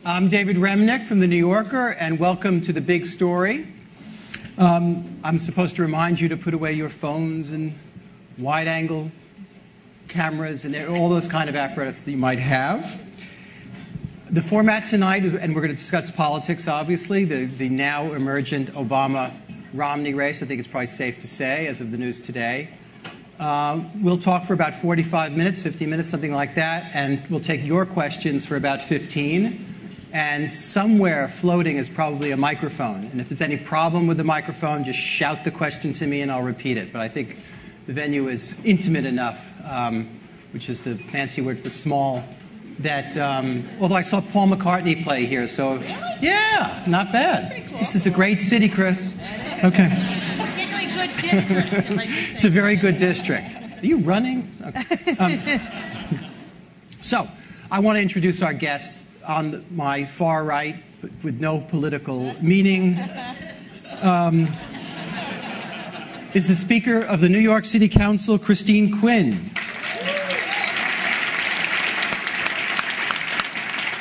I'm David Remnick from The New Yorker, and welcome to The Big Story. I'm supposed to remind you to put away your phones and wide-angle cameras and all those kind of apparatus that you might have. The format tonight is, and we're going to discuss politics, obviously, the now emergent Obama-Romney race. I think it's probably safe to say, as of the news today. We'll talk for about 45 minutes, 50 minutes, something like that, and we'll take your questions for about 15. And somewhere floating is probably a microphone. And if there's any problem with the microphone, just shout the question to me and I'll repeat it. But I think the venue is intimate enough, which is the fancy word for small, that, although I saw Paul McCartney play here, so, yeah, not bad. Pretty cool. This is a great city, Chris. Okay. Particularly good district, like you said. It's a very good district. Are you running? Okay. So, I want to introduce our guests. On my far right, but with no political meaning, is the Speaker of the New York City Council, Christine Quinn.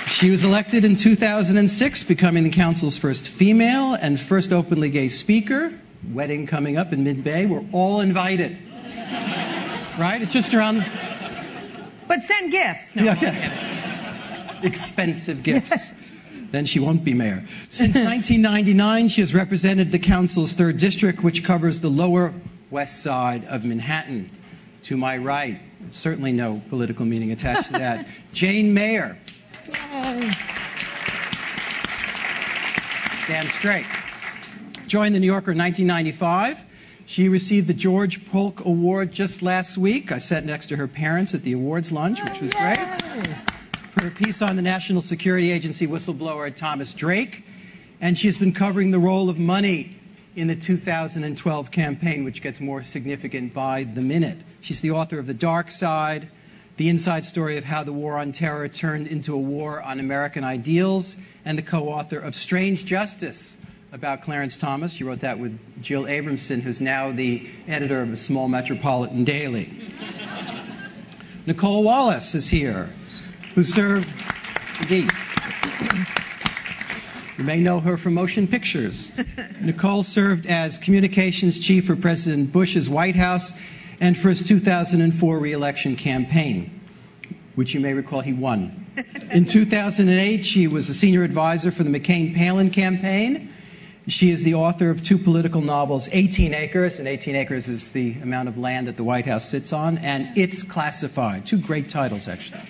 She was elected in 2006, becoming the council's first female and first openly gay speaker. Wedding coming up in mid-May. We're all invited. Right? It's just around... But send gifts. No, yeah, okay. Expensive gifts. Then she won't be mayor. Since 1999, she has represented the council's 3rd district, which covers the lower west side of Manhattan. To my right, certainly no political meaning attached to that, Jane Mayer. Yay. Damn straight. Joined the New Yorker in 1995. She received the George Polk Award just last week. I sat next to her parents at the awards lunch, which was great. For her piece on the National Security Agency whistleblower Thomas Drake, and she has been covering the role of money in the 2012 campaign, which gets more significant by the minute. She's the author of The Dark Side, the inside story of how the war on terror turned into a war on American ideals, and the co-author of Strange Justice about Clarence Thomas. She wrote that with Jill Abramson, who's now the editor of the Small Metropolitan Daily. Nicole Wallace is here, who served, indeed, you may know her from motion pictures. Nicole served as communications chief for President Bush's White House and for his 2004 re-election campaign, which you may recall he won. In 2008, she was a senior advisor for the McCain-Palin campaign. She is the author of 2 political novels, 18 Acres, and 18 Acres is the amount of land that the White House sits on, and It's Classified. 2 great titles, actually.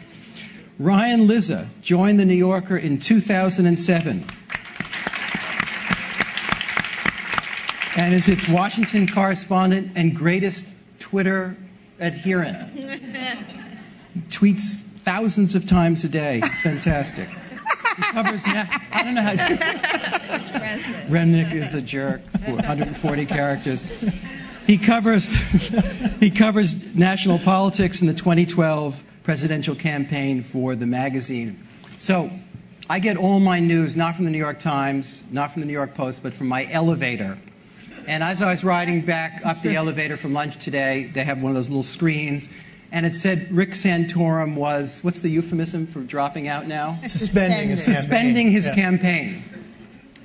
Ryan Lizza joined The New Yorker in 2007 and is its Washington correspondent and greatest Twitter adherent. Tweets thousands of times a day. It's fantastic. He covers, I don't know how to... Remnick is a jerk for 140 characters. He covers national politics in the 2012 presidential campaign for the magazine. So I get all my news not from the New York Times, not from the New York Post, but from my elevator. And as I was riding back up the elevator from lunch today, they have one of those little screens, and it said Rick Santorum was, what's the euphemism for dropping out now? Suspending his campaign.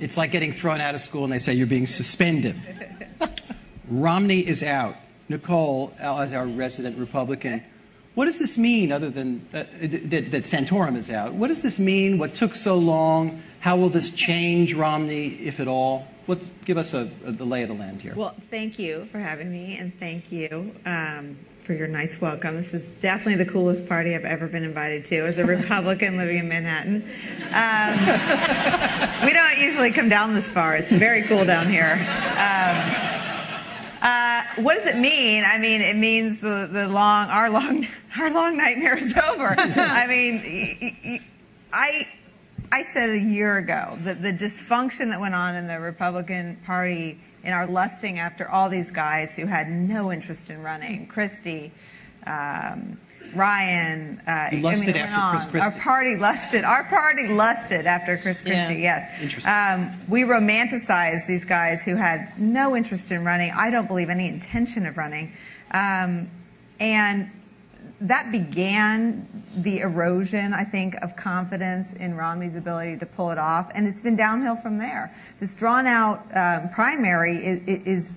It's like getting thrown out of school and they say you're being suspended. Romney is out. Nicole, as our resident Republican, what does this mean, other than that Santorum is out? What does this mean? What took so long? How will this change Romney, if at all? Give us the lay of the land here. Well, thank you for having me, and thank you for your nice welcome. This is definitely the coolest party I've ever been invited to as a Republican living in Manhattan. We don't usually come down this far. It's very cool down here. What does it mean? I mean, it means our long nightmare is over. I mean, I said a year ago that the dysfunction that went on in the Republican Party in our lusting after all these guys who had no interest in running, Christie, Ryan, you lusted after Chris Christie. Our party lusted after Chris Christie, yes. Interesting. We romanticized these guys who had no interest in running. I don't believe any intention of running. And that began the erosion, I think, of confidence in Romney's ability to pull it off, and it's been downhill from there. This drawn-out primary is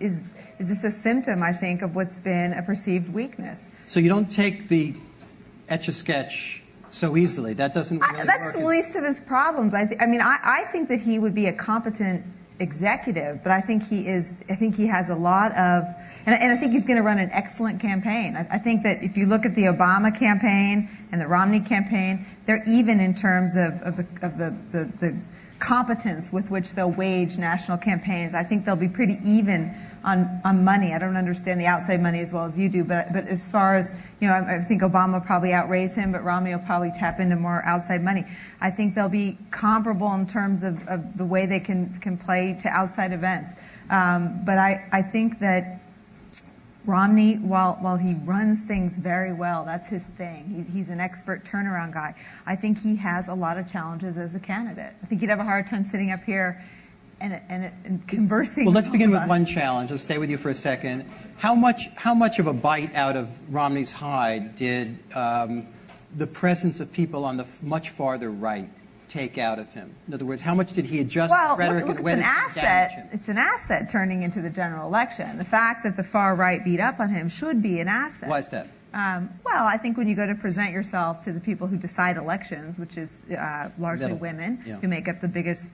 just a symptom, I think, of what's been a perceived weakness. So you don't take the Etch-a-Sketch so easily. That doesn't really That's work the least of his problems. I think that he would be a competent executive, but I think he has a lot of, and I think he's going to run an excellent campaign. I think that if you look at the Obama campaign and the Romney campaign, they're even in terms of the competence with which they'll wage national campaigns. I think they'll be pretty even on money. I don't understand the outside money as well as you do, but as far as, I think Obama will probably outraise him, but Romney will probably tap into more outside money. I think they'll be comparable in terms of the way they can play to outside events. But I think that Romney, while he runs things very well, that's his thing. He's an expert turnaround guy. I think he has a lot of challenges as a candidate. I think he'd have a hard time sitting up here and conversing. Well, let's begin with one challenge. Let's stay with you for a second. How much of a bite out of Romney's hide did the presence of people on the much farther right take out of him? In other words, how much did he adjust rhetoric look, and way to damage him? It's an asset turning into the general election. The fact that the far right beat up on him should be an asset. Why is that? Well, I think when you go to present yourself to the people who decide elections, which is largely women, who make up the biggest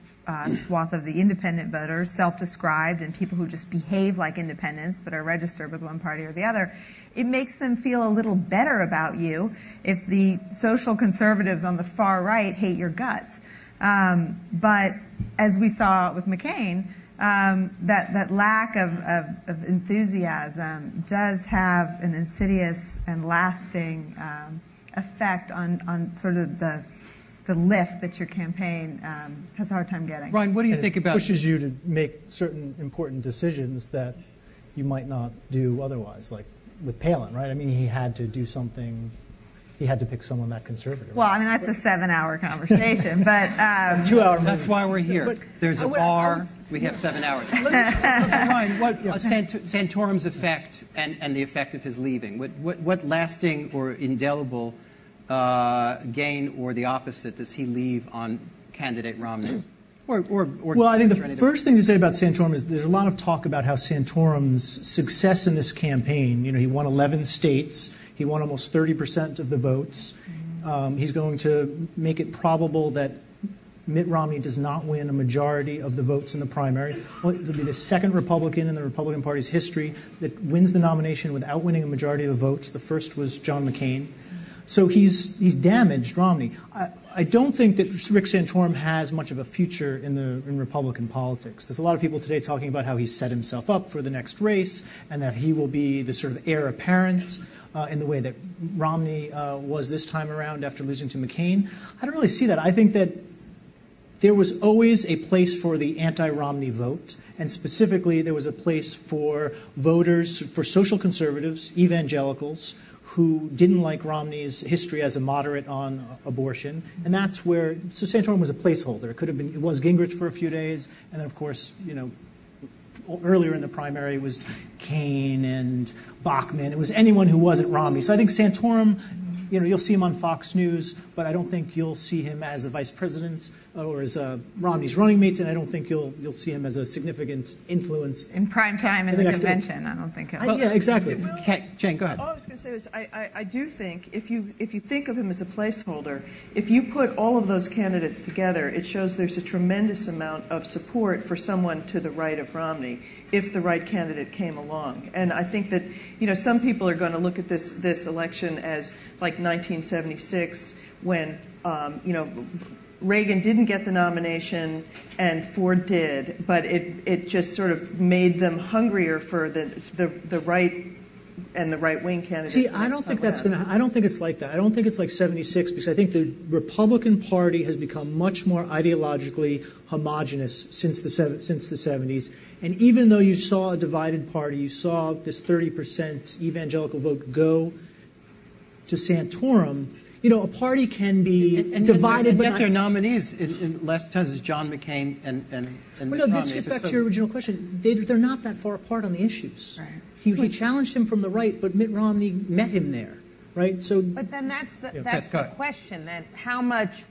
swath of the independent voters, self-described, and people who just behave like independents but are registered with one party or the other, it makes them feel a little better about you if the social conservatives on the far right hate your guts. But as we saw with McCain, that lack of enthusiasm does have an insidious and lasting effect on sort of the lift that your campaign has a hard time getting. Ryan, what do you think about... It pushes you to make certain important decisions that you might not do otherwise, like with Palin, right? I mean, he had to do something... He had to pick someone that conservative. Well, I mean, that's a 7-hour conversation, but... 2 hour. That's why we're here. There's a bar. We have 7 hours. Ryan, what Santorum's effect and the effect of his leaving? What lasting or indelible gain or the opposite does he leave on candidate Romney? Well, I think the first thing to say about Santorum is there's a lot of talk about how Santorum's success in this campaign, he won 11 states, he won almost 30% of the votes. He's going to make it probable that Mitt Romney does not win a majority of the votes in the primary. Well, it'll be the second Republican in the Republican Party's history that wins the nomination without winning a majority of the votes. The first was John McCain. So he's damaged Romney. I don't think that Rick Santorum has much of a future in Republican politics. There's a lot of people today talking about how he's set himself up for the next race and that he will be the sort of heir apparent in the way that Romney was this time around after losing to McCain. I don't really see that. I think that there was always a place for the anti-Romney vote, and specifically there was a place for voters, for social conservatives, evangelicals, who didn't like Romney's history as a moderate on abortion, and that's where, so Santorum was a placeholder. It was Gingrich for a few days, and then of course, earlier in the primary it was Kaine and Bachmann. It was anyone who wasn't Romney. So I think Santorum, you'll see him on Fox News, but I don't think you'll see him as the vice president or as Romney's running mate, and I don't think you'll see him as a significant influence in prime time in the convention. I don't think. Yeah, exactly. Jane, go ahead. All I was going to say was I do think if you think of him as a placeholder, if you put all of those candidates together, it shows there's a tremendous amount of support for someone to the right of Romney if the right candidate came along. And I think that some people are going to look at this election as like 1976 when Reagan didn't get the nomination and Ford did, but it just sort of made them hungrier for the right and the right-wing candidate. See, I don't think that's going to. I don't think it's like that. I don't think it's like '76 because I think the Republican Party has become much more ideologically homogenous since the '70s. And even though you saw a divided party, you saw this 30% evangelical vote go to Santorum. A party can be divided, and but yet their nominees in last times is John McCain and Mitt Romney. This gets back to your original question. They're not that far apart on the issues. Right. He challenged him from the right, but Mitt Romney met him there. right? So, but then that's the question. Then how much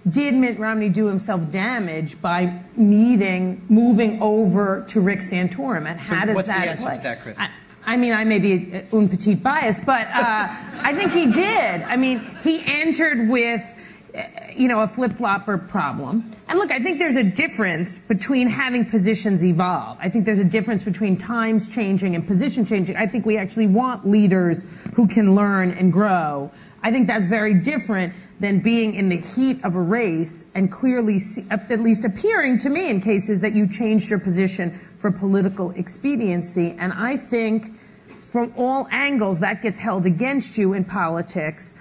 did Mitt Romney do himself damage by moving over to Rick Santorum, and how does what's that the answer play? to that, Chris? I mean, I may be un petit biased, but I think he did. I mean, he entered with, a flip-flopper problem. And look, I think there's a difference between having positions evolve. I think there's a difference between times changing and position changing. I think we actually want leaders who can learn and grow. I think that's very different than being in the heat of a race and clearly, at least appearing to me in cases, that you changed your position for political expediency. And I think from all angles that gets held against you in politics,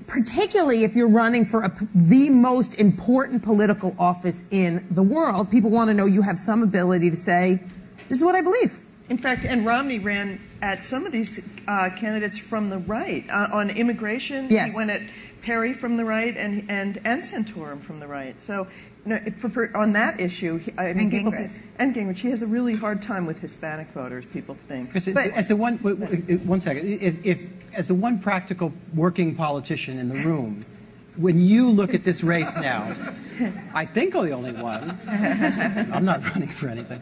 particularly if you're running for the most important political office in the world. People want to know you have some ability to say, this is what I believe. In fact, and Romney ran at some of these candidates from the right. On immigration, yes. He went at Perry from the right and Santorum from the right. So on that issue, And Gingrich, he has a really hard time with Hispanic voters, people think. As the one practical working politician in the room, when you look at this race now, I think I'm the only one. I'm not running for anything.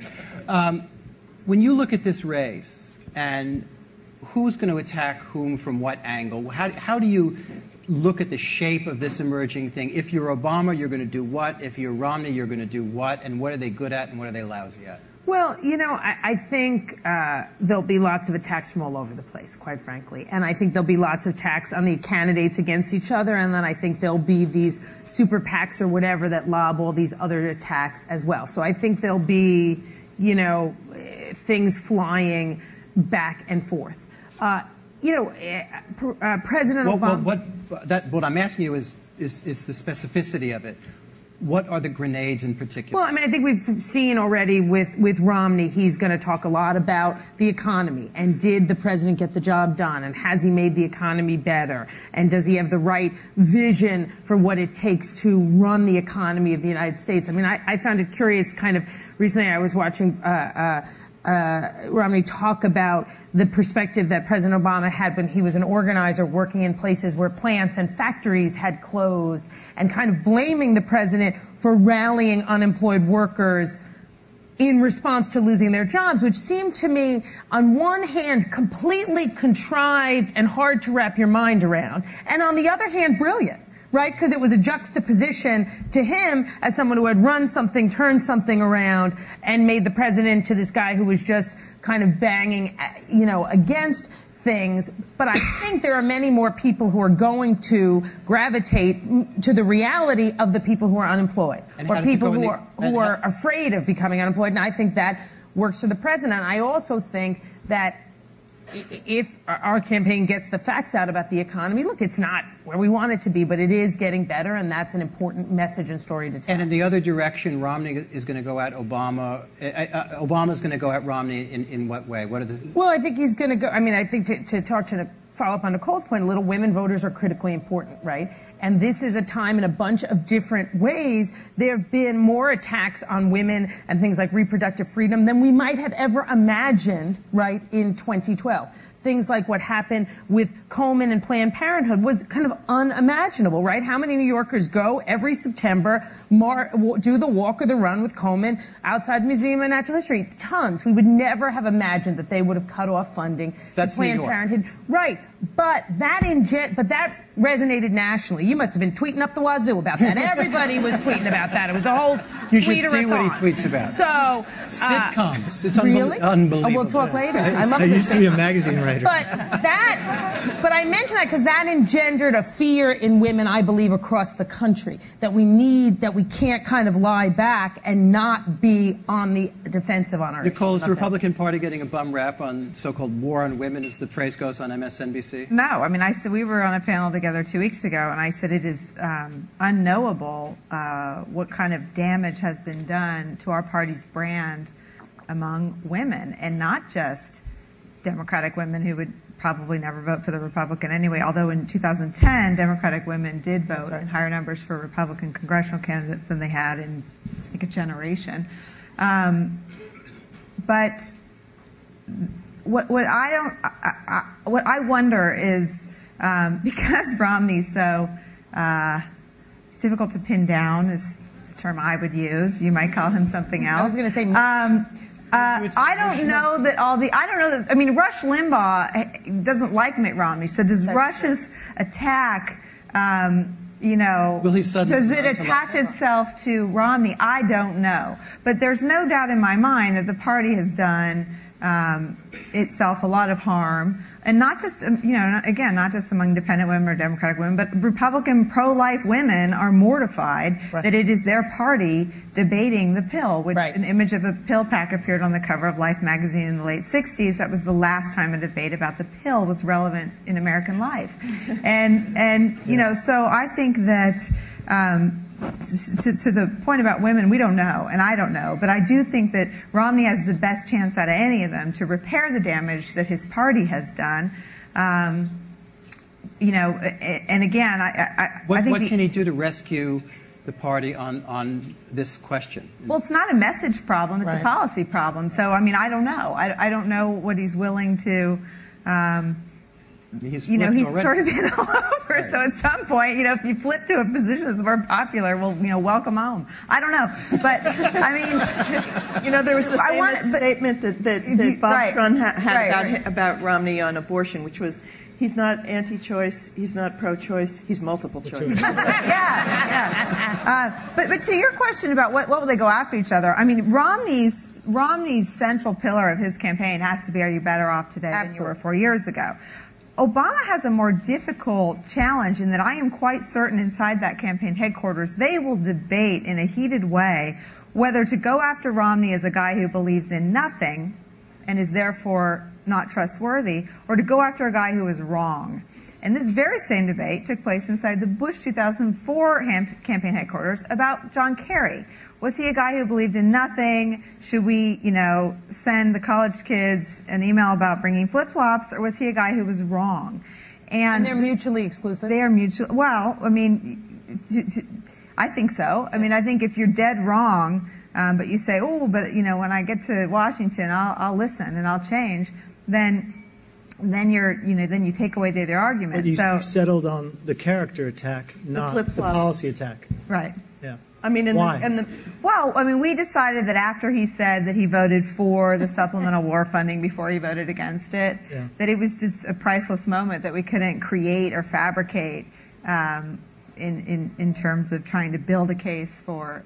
When you look at this race and who's going to attack whom from what angle, how do you look at the shape of this emerging thing? If you're Obama, you're going to do what? If you're Romney, you're going to do what? And what are they good at and what are they lousy at? Well, I think there'll be lots of attacks from all over the place, quite frankly. And I think there'll be lots of attacks on the candidates against each other. And then I think there'll be these super PACs or whatever that lob all these other attacks as well. So I think there'll be, things flying back and forth. President Obama. What I'm asking you is the specificity of it. What are the grenades in particular? Well, I mean, I think we've seen already with Romney, he's going to talk a lot about the economy. And did the president get the job done? And has he made the economy better? And does he have the right vision for what it takes to run the economy of the United States? I mean, I found it curious kind of recently I was watching Romney talk about the perspective that President Obama had when he was an organizer working in places where plants and factories had closed, and kind of blaming the president for rallying unemployed workers in response to losing their jobs, which seemed to me, on one hand, completely contrived and hard to wrap your mind around, and on the other hand, brilliant. Right? Because it was a juxtaposition to him as someone who had run something, turned something around, and made the president to this guy who was just kind of banging, against things. But I think there are many more people who are going to gravitate to the reality of the people who are unemployed, or people who are afraid of becoming unemployed. And I think that works for the president. I also think that if our campaign gets the facts out about the economy, look, it's not where we want it to be, but it is getting better, and that's an important message and story to tell. And in the other direction, Romney is going to go at Obama. Obama's going to go at Romney in what way? What are the? Well, I think he's going to go. I mean, I think to follow up on Nicole's point a little, women voters are critically important, right? And this is a time in a bunch of different ways. There have been more attacks on women and things like reproductive freedom than we might have ever imagined, right, in 2012. Things like what happened with Coleman and Planned Parenthood was kind of unimaginable, right? How many New Yorkers go every September, do the walk or the run with Coleman outside the Museum of Natural History? Tons. We would never have imagined that they would have cut off funding to Planned Parenthood. Right. But that resonated nationally. You must have been tweeting up the wazoo about that. Everybody was tweeting about that. It was a whole You should see what he tweets about. So sitcoms. It's really? Unbelievable. Oh, we'll talk later. I love I this used to be a magazine writer. But I mention that because that engendered a fear in women, I believe, across the country that we can't kind of lie back and not be on the defensive on our Nicole, issues. is the Republican Party getting a bum rap on so-called war on women, as the phrase goes on MSNBC? No, I mean, I said we were on a panel together 2 weeks ago, and I said it is unknowable what kind of damage has been done to our party's brand among women, and not just Democratic women who would probably never vote for the Republican anyway, although in 2010, Democratic women did vote in higher numbers for Republican congressional candidates than they had in, I think, a generation. But what I wonder is, because Romney's so difficult to pin down is the term I would use. You might call him something else. I was going to say. I don't know that I mean, Rush Limbaugh doesn't like Mitt Romney. So does Rush's attack, does it attach itself to Romney? I don't know. But there's no doubt in my mind that the party has done itself a lot of harm. And not just, not just among independent women or Democratic women, but Republican pro-life women are mortified that it is their party debating the pill, which an image of a pill pack appeared on the cover of Life magazine in the late 60s. That was the last time a debate about the pill was relevant in American life. So I think that to the point about women, we don't know, and I don't know, but I do think that Romney has the best chance out of any of them to repair the damage that his party has done. And again, I think what can he do to rescue the party on this question? Well, it's not a message problem; it's a policy problem. So, I mean, I don't know. I don't know what he's willing to. He's sort of been all over. So at some point, if you flip to a position that's more popular, well, welcome home. I don't know, but I mean, there was the famous statement that Bob Schrun had about Romney on abortion, which was, he's not anti-choice, he's not pro-choice, he's multiple choice. But to your question about what will they go after each other, I mean, Romney's central pillar of his campaign has to be, are you better off today than you were 4 years ago? Obama has a more difficult challenge in that I am quite certain inside that campaign headquarters, they will debate in a heated way whether to go after Romney as a guy who believes in nothing and is therefore not trustworthy, or to go after a guy who is wrong. And this very same debate took place inside the Bush 2004 campaign headquarters about John Kerry. Was he a guy who believed in nothing? Should we, send the college kids an email about bringing flip-flops? Or was he a guy who was wrong? And they're mutually exclusive? They are mutually, well, I mean, I think so. I mean, I think if you're dead wrong, but you say, when I get to Washington, I'll listen and I'll change, then you take away the other argument. But you settled on the character attack, not the policy attack. Right. Yeah. I mean, why? Well, I mean, we decided that after he said that he voted for the supplemental war funding before he voted against it, that it was just a priceless moment that we couldn't create or fabricate in terms of trying to build a case for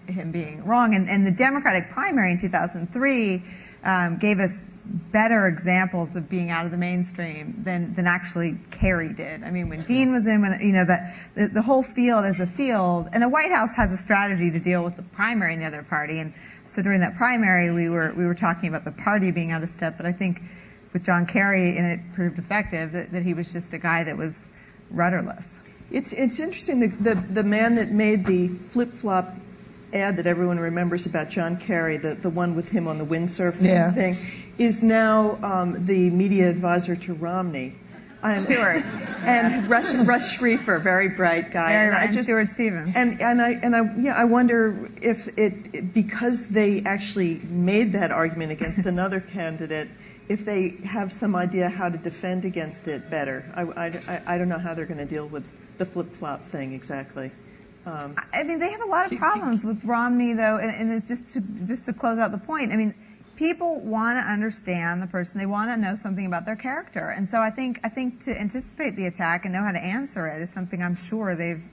him being wrong. And the Democratic primary in 2003 gave us better examples of being out of the mainstream than actually Kerry did. I mean, when Dean was in, the whole field as a field, and the White House has a strategy to deal with the primary in the other party. And so during that primary, we were talking about the party being out of step. But I think with John Kerry, and it proved effective, that he was just a guy that was rudderless. It's interesting. The man that made the flip-flop ad that everyone remembers about John Kerry, the one with him on the windsurfing thing, is now the media advisor to Romney. Stewart. And Rush Schreifer, very bright guy. And Stewart Stevens. I wonder if because they actually made that argument against another candidate, if they have some idea how to defend against it better. I don't know how they're going to deal with the flip-flop thing exactly. I mean, they have a lot of problems with Romney, though, and it's just to close out the point. I mean, people want to understand the person. They want to know something about their character, and so I think to anticipate the attack and know how to answer it is something I'm sure they've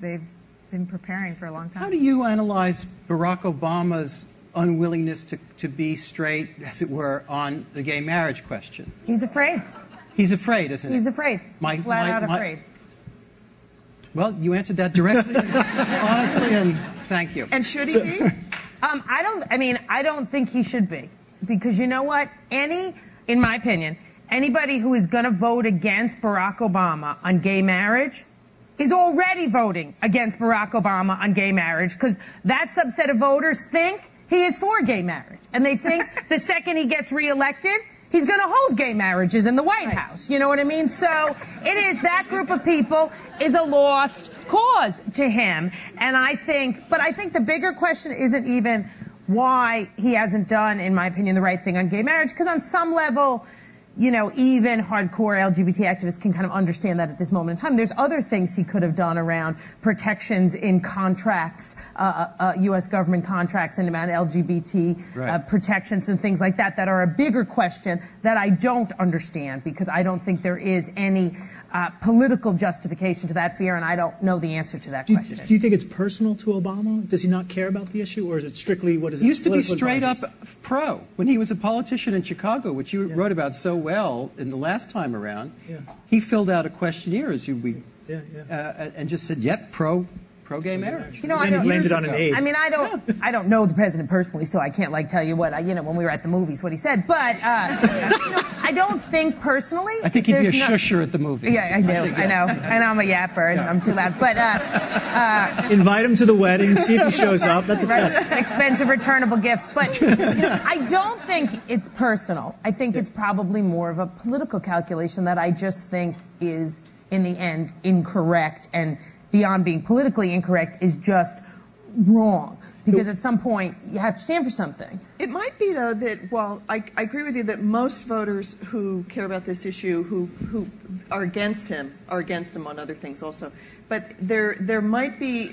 been preparing for a long time. How do you analyze Barack Obama's unwillingness to be straight, as it were, on the gay marriage question? He's afraid. He's afraid, isn't he? He's afraid. Flat out afraid. Well, you answered that directly, honestly, and thank you. And should he be? I don't think he should be. Because you know what? In my opinion, anybody who is going to vote against Barack Obama on gay marriage is already voting against Barack Obama on gay marriage, because that subset of voters think he is for gay marriage. And they think the second he gets reelected, he's going to hold gay marriages in the White House. You know what I mean? So that group of people is a lost cause to him. And I think the bigger question isn't even why he hasn't done, in my opinion, the right thing on gay marriage, because on some level, even hardcore LGBT activists can kind of understand that at this moment in time. There's other things he could have done around protections in contracts, U.S. government contracts, and around LGBT protections and things like that are a bigger question that I don't understand, because I don't think there is any political justification to that fear, and I don't know the answer to that question. Do you think it's personal to Obama? Does he not care about the issue, or is it strictly, what is it? He used to be straight up pro. When he was a politician in Chicago, which you wrote about so well in the last time around, he filled out a questionnaire and just said, yep, pro-gay marriage. I landed on an aid. I mean, I don't know the president personally, so I can't tell you what when we were at the movies what he said. But I don't think personally. I think he'd be a shusher at the movies. Yeah, I do. I know. And I'm a yapper, and I'm too loud. But invite him to the wedding, see if he shows up. That's a test. Expensive returnable gift. But I don't think it's personal. I think it's probably more of a political calculation that I just think is, in the end, incorrect, and beyond being politically incorrect, is just wrong. Because at some point, you have to stand for something. It might be, though, that while I agree with you that most voters who care about this issue, who are against him on other things also. But there might be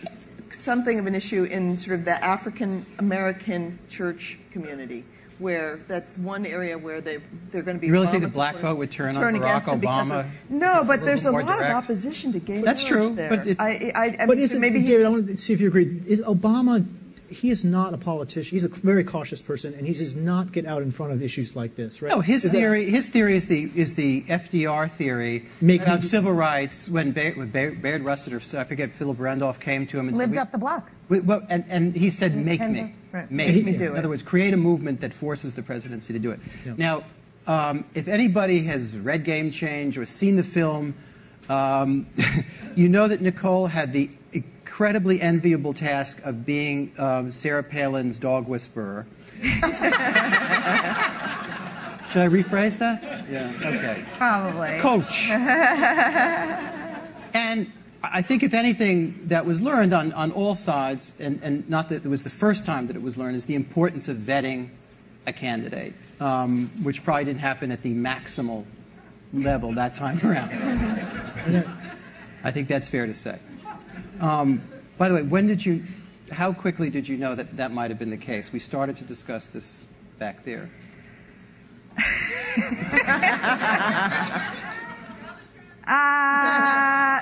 something of an issue in sort of the African-American church community, where that's one area where they're going to be. You really think the black vote would turn on Barack Obama? No, but there's a lot of opposition to gay marriage. That's true. There. But David, I want to see if you agree. Is Obama? He is not a politician. He's a very cautious person, and he does not get out in front of issues like this, right? No, his theory is the FDR theory about civil rights. When Bayard Rustin, or I forget, Philip Randolph came to him and lived said, up the block. And he said, "Make me, make me do it." In other words, create a movement that forces the presidency to do it. Yeah. Now, if anybody has read Game Change or seen the film, you know that Nicole had the incredibly enviable task of being Sarah Palin's dog whisperer. Should I rephrase that? Yeah, okay. Probably. Coach. And I think, if anything, that was learned on all sides, and not that it was the first time that it was learned, is the importance of vetting a candidate, which probably didn't happen at the maximal level that time around. I think that's fair to say. By the way, how quickly did you know that might have been the case? We started to discuss this back there.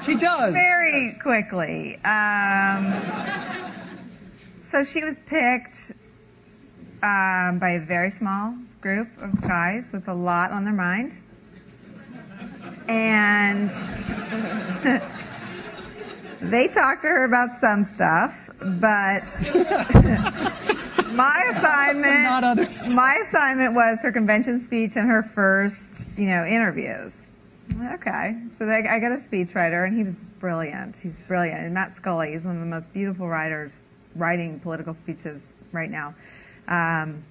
She does. Very quickly. So she was picked by a very small group of guys with a lot on their mind. And they talked to her about some stuff, but my assignment was her convention speech and her first, interviews. Okay, so I got a speechwriter, and he was brilliant. He's brilliant. And Matt Scully is one of the most beautiful writers writing political speeches right now. And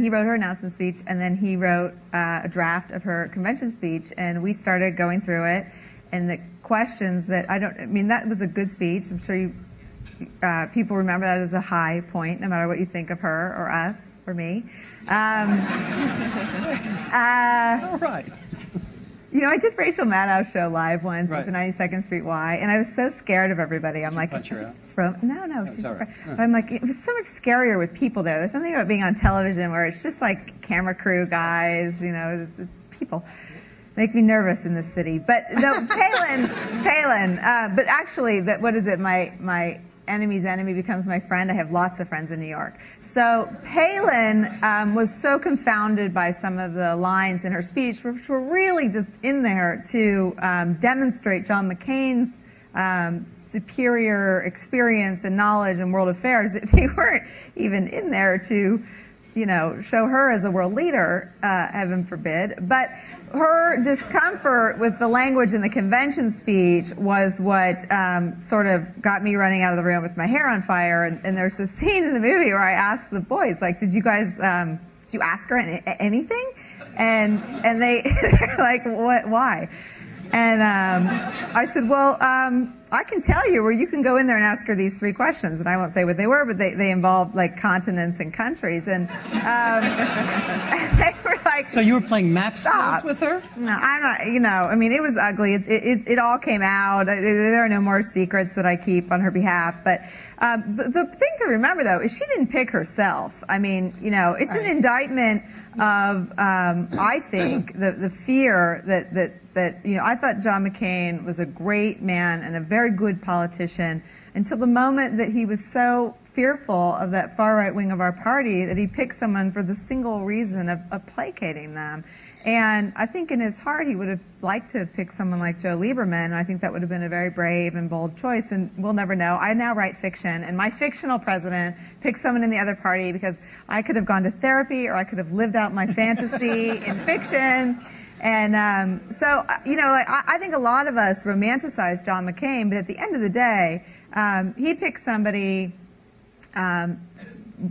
he wrote her announcement speech, and then he wrote a draft of her convention speech, and we started going through it. And the questions that that was a good speech. I'm sure people remember that as a high point, no matter what you think of her or us or me. It's all right. I did Rachel Maddow's show live once at the 92nd Street Y, and I was so scared of everybody. I'm like, punch her out? No, she's right. But I'm like, it was so much scarier with people there. There's something about being on television where it's just like camera crew guys, it's people. Make me nervous in this city. But no, Palin. But actually, what is it? My enemy's enemy becomes my friend. I have lots of friends in New York. So Palin was so confounded by some of the lines in her speech, which were really just in there to demonstrate John McCain's superior experience and knowledge in world affairs. They weren't even in there to, show her as a world leader, heaven forbid. But her discomfort with the language in the convention speech was what sort of got me running out of the room with my hair on fire. And there's a scene in the movie where I asked the boys, did you guys, did you ask her anything? And they're like, what, why? And I said, well, I can tell you where you can go in there and ask her these 3 questions. And I won't say what they were, but they involved like continents and countries. And they were like, so you were playing map skills with her? No, I'm not, I mean, it was ugly. It all came out. There are no more secrets that I keep on her behalf. But the thing to remember, though, is she didn't pick herself. I mean, it's an indictment of, I think, the fear that I thought John McCain was a great man and a very good politician until the moment that he was so fearful of that far right wing of our party that he picked someone for the single reason of placating them. And I think in his heart he would have liked to have picked someone like Joe Lieberman, and I think that would have been a very brave and bold choice, and we'll never know. I now write fiction, and my fictional president picked someone in the other party because I could have gone to therapy or I could have lived out my fantasy in fiction. And I think a lot of us romanticize John McCain, but at the end of the day, he picked somebody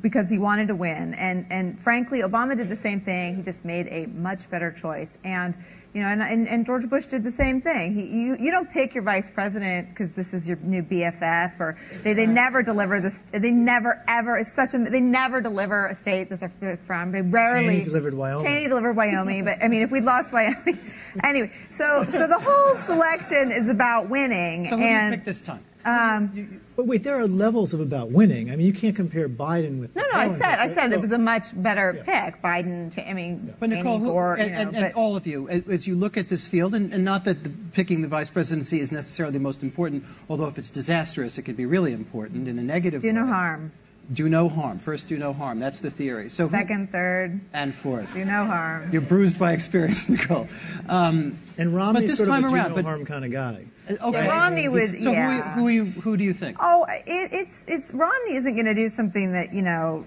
because he wanted to win. And frankly, Obama did the same thing. He just made a much better choice. And and George Bush did the same thing. You don't pick your vice president because this is your new BFF, or they never deliver this. They never ever. It's such a. They never deliver a state that they're from. They rarely. Cheney delivered Wyoming. Cheney delivered Wyoming, but I mean, if we'd lost Wyoming, anyway. So the whole selection is about winning. So who did you pick this time? But wait, there are levels of about winning. I mean, you can't compare Biden with. No, I said it was a much better pick. Biden, But Nicole, Gore, and all of you, as you look at this field, and not that picking the vice presidency is necessarily the most important, although if it's disastrous, it could be really important in a negative way. Do no harm. Do no harm. First, do no harm. That's the theory. So second, third, and fourth. Do no harm. You're bruised by experience, Nicole. And Romney's sort of a do no harm kind of guy. Okay. Romney would. So who do you think? Oh, it's Romney isn't going to do something that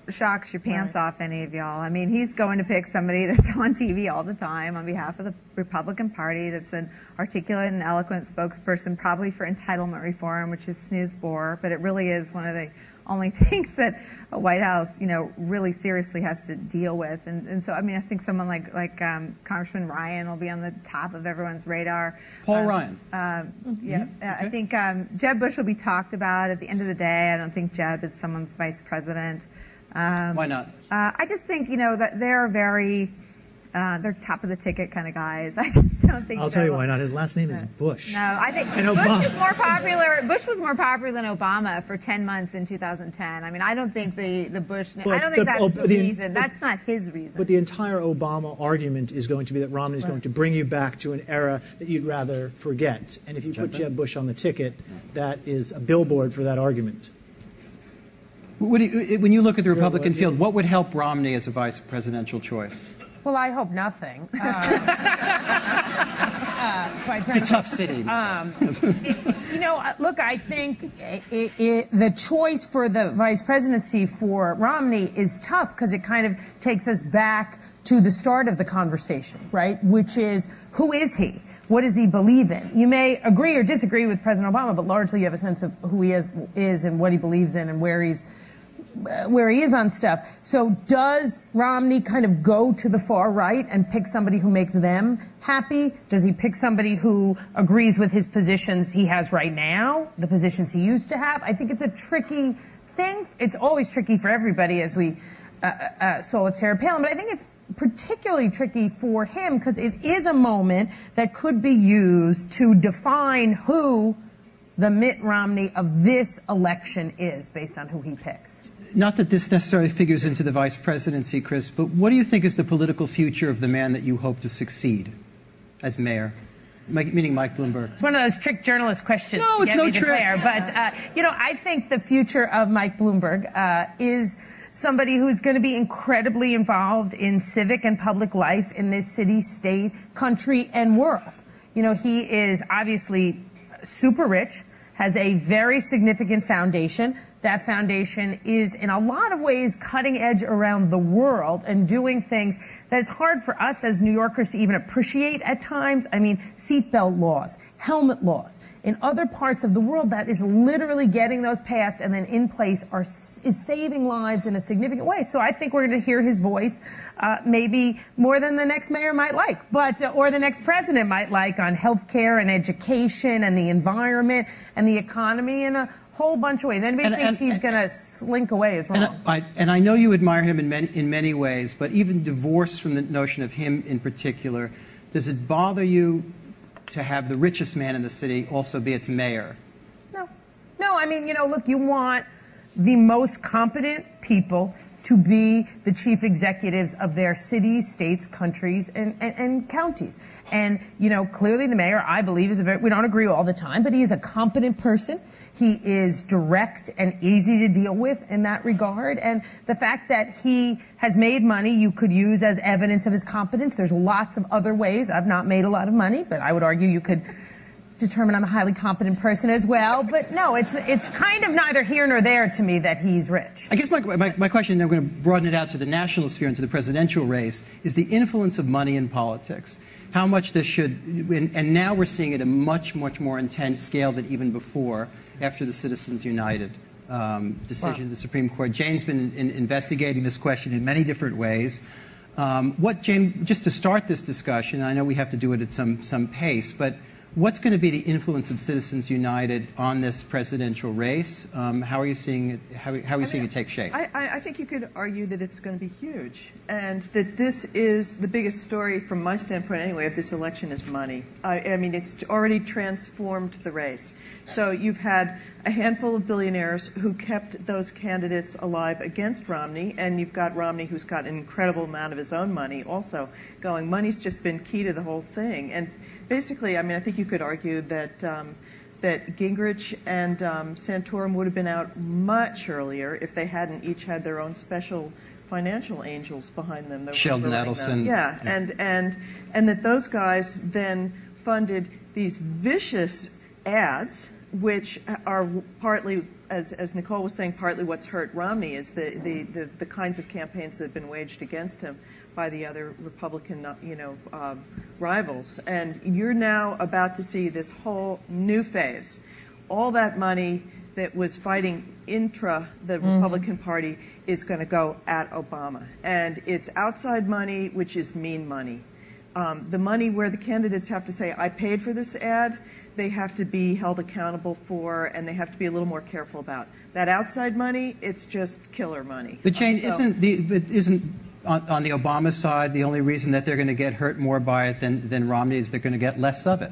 shocks your pants off any of y'all. I mean, he's going to pick somebody that's on TV all the time on behalf of the Republican Party, that's an articulate and eloquent spokesperson, probably for entitlement reform, which is snooze bore, but it really is one of the only things that a White House, really seriously has to deal with. And so, I mean, I think someone like Congressman Ryan will be on the top of everyone's radar. Paul Ryan. Yeah. Okay. I think Jeb Bush will be talked about. At the end of the day, I don't think Jeb is someone's vice president. Why not? I just think, that they're very... they're top of the ticket kind of guys. I just don't think. I'll tell you why not. His last name is Bush. No, I think and Bush is more popular. Bush was more popular than Obama for 10 months in 2010. I mean, I don't think the Bush. I don't think that's the reason. That's not his reason. But the entire Obama argument is going to be that Romney is going to bring you back to an era that you'd rather forget. And if you put Jeb Bush on the ticket, that is a billboard for that argument. When you look at the Republican field, what would help Romney as a vice presidential choice? Well, I hope nothing. It's a tough city. Look, I think the choice for the vice presidency for Romney is tough because it kind of takes us back to the start of the conversation, right? Which is, who is he? What does he believe in? You may agree or disagree with President Obama, but largely you have a sense of who he is and what he believes in and where he is on stuff. So does Romney kind of go to the far right and pick somebody who makes them happy? Does he pick somebody who agrees with his positions he has right now, the positions he used to have? I think it's a tricky thing. It's always tricky for everybody, as we saw with Sarah Palin, but I think it's particularly tricky for him because it is a moment that could be used to define who the Mitt Romney of this election is based on who he picks. Not that this necessarily figures into the vice presidency, Chris, but what do you think is the political future of the man that you hope to succeed as mayor? Meaning Mike Bloomberg. It's one of those trick journalist questions. No, it's no trick. But, I think the future of Mike Bloomberg is somebody who's going to be incredibly involved in civic and public life in this city, state, country, and world. He is obviously super rich, has a very significant foundation, that foundation is in a lot of ways cutting edge around the world and doing things that it's hard for us as New Yorkers to even appreciate at times. I mean, seatbelt laws, helmet laws. In other parts of the world, that is literally getting those passed and then in place is saving lives in a significant way. So I think we're going to hear his voice maybe more than the next mayor might like, or the next president might like, on health care and education and the environment and the economy and a whole bunch of ways. Anybody thinks he's going to slink away is wrong. And I know you admire him in many ways, but even divorced from the notion of him in particular, does it bother you to have the richest man in the city also be its mayor? No. No, I mean, look, you want the most competent people to be the chief executives of their cities, states, countries, and counties. And, clearly the mayor, I believe, we don't agree all the time, but he is a competent person. He is direct and easy to deal with in that regard. And the fact that he has made money you could use as evidence of his competence. There's lots of other ways. I've not made a lot of money, but I would argue you could determine I'm a highly competent person as well. But no, it's kind of neither here nor there to me that he's rich. I guess my question, I'm going to broaden it out to the national sphere and to the presidential race, is the influence of money in politics. How much this should, and now we're seeing it at a much, much more intense scale than even before, after the Citizens United decision of the Supreme Court. Jane's been investigating this question in many different ways. Jane, just to start this discussion, I know we have to do it at some pace, but what's going to be the influence of Citizens United on this presidential race? How are you seeing it? How are you seeing it take shape? I think you could argue that it's going to be huge, and that this is the biggest story from my standpoint, anyway, of this election is money. I mean, it's already transformed the race. So you've had a handful of billionaires who kept those candidates alive against Romney, and you've got Romney, who's got an incredible amount of his own money, also going. Money's just been key to the whole thing, and basically, I mean, I think you could argue that that Gingrich and Santorum would have been out much earlier if they hadn't each had their own special financial angels behind them. Sheldon Adelson. Yeah, and that those guys then funded these vicious ads, which are partly, as Nicole was saying, partly what's hurt Romney is the kinds of campaigns that have been waged against him by the other Republican, rivals. And you're now about to see this whole new phase. All that money that was fighting intra the Republican Party is going to go at Obama. And it's outside money, which is mean money. The money where the candidates have to say, I paid for this ad, they have to be held accountable for, and they have to be a little more careful about. That outside money, it's just killer money. But Jane, isn't on the Obama side the only reason that they're going to get hurt more by it than Romney is they're going to get less of it?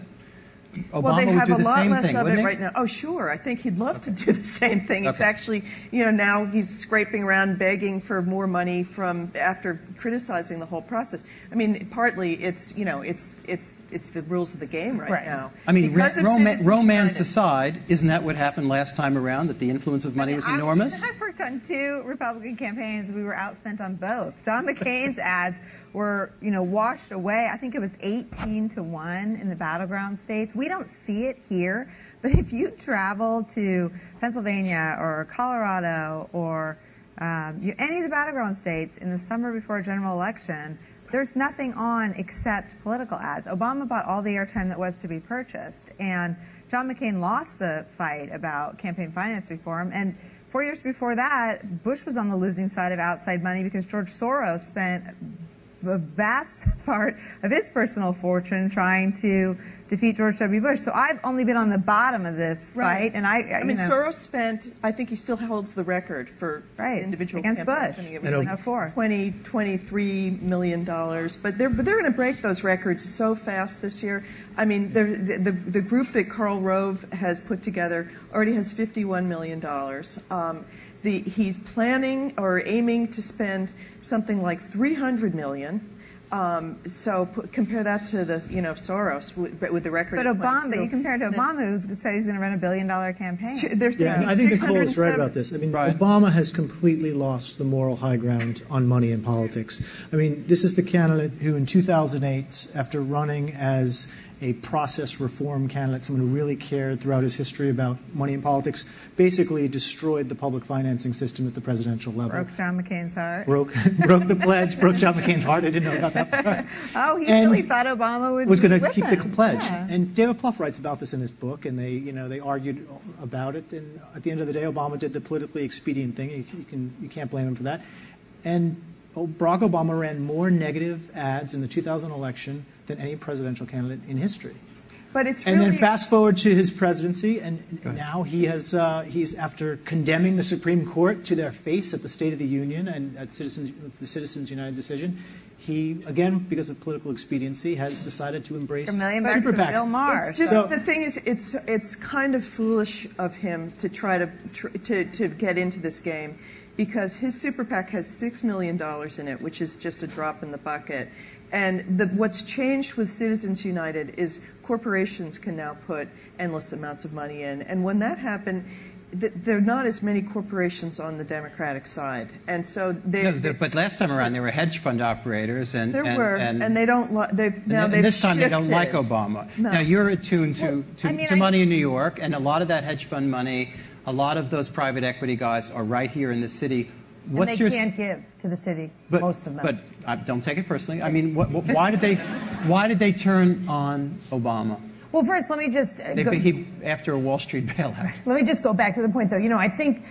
Well, they have a lot less of it he? right now. Oh, sure. I think he'd love to do the same thing. It's Okay. actually, now he's scraping around begging for more money from after criticizing the whole process. I mean, partly it's the rules of the game right now. I mean, Because of Citizens romance United. aside, isn't that what happened last time around, that the influence of money was enormous? I've worked on 2 Republican campaigns. We were outspent on both. John McCain's ads were, washed away. I think it was 18-1 in the battleground states. We don't see it here, but if you travel to Pennsylvania or Colorado or any of the battleground states in the summer before a general election, there's nothing on except political ads. Obama bought all the airtime that was to be purchased, and John McCain lost the fight about campaign finance reform. And 4 years before that, Bush was on the losing side of outside money because George Soros spent a vast part of his personal fortune trying to defeat George W. Bush. So I've only been on the bottom of this fight, and I mean, Soros spent. I think he still holds the record for individual against campaign Bush. spending. It was like $23 million. But they're going to break those records so fast this year. I mean, the group that Karl Rove has put together already has $51 million. He's planning or aiming to spend something like $300 million. So compare that to the Soros with the record. But Obama, you compare it to Obama, who said he's going to run $1 billion campaign. Yeah, I think Nicole is right about this. I mean, Obama has completely lost the moral high ground on money in politics. I mean, this is the candidate who, in 2008, after running as a process reform candidate, someone who really cared throughout his history about money in politics, basically destroyed the public financing system at the presidential level. Broke John McCain's heart. Broke the pledge, broke John McCain's heart. I didn't know about that. Oh, he really thought Obama was going to with keep him. the pledge. Yeah. And David Plouffe writes about this in his book, and they argued about it. And at the end of the day, Obama did the politically expedient thing. You can't blame him for that. And Barack Obama ran more negative ads in the 2000 election than any presidential candidate in history. But it's and really, then fast forward to his presidency, and now he's after condemning the Supreme Court to their face at the State of the Union and at the Citizens United decision. He, again, because of political expediency, has decided to embrace $1 million super for PACs. Bill Maher. it's just the thing is, it's kind of foolish of him to try to get into this game, because his super PAC has $6 million in it, which is just a drop in the bucket. And what's changed with Citizens United is corporations can now put endless amounts of money in. And when that happened, there are not as many corporations on the Democratic side. And so but last time around, there were hedge fund operators. And they don't they've this time shifted. they don't like Obama. No. Now, you're attuned to money in New York, and a lot of that hedge fund money, a lot of those private equity guys are right here in the city. And they can't give to the city, most of them. But don't take it personally. I mean, why did they turn on Obama? Well, first, let me just after a Wall Street bailout. Let me just go back to the point, though. You know, I think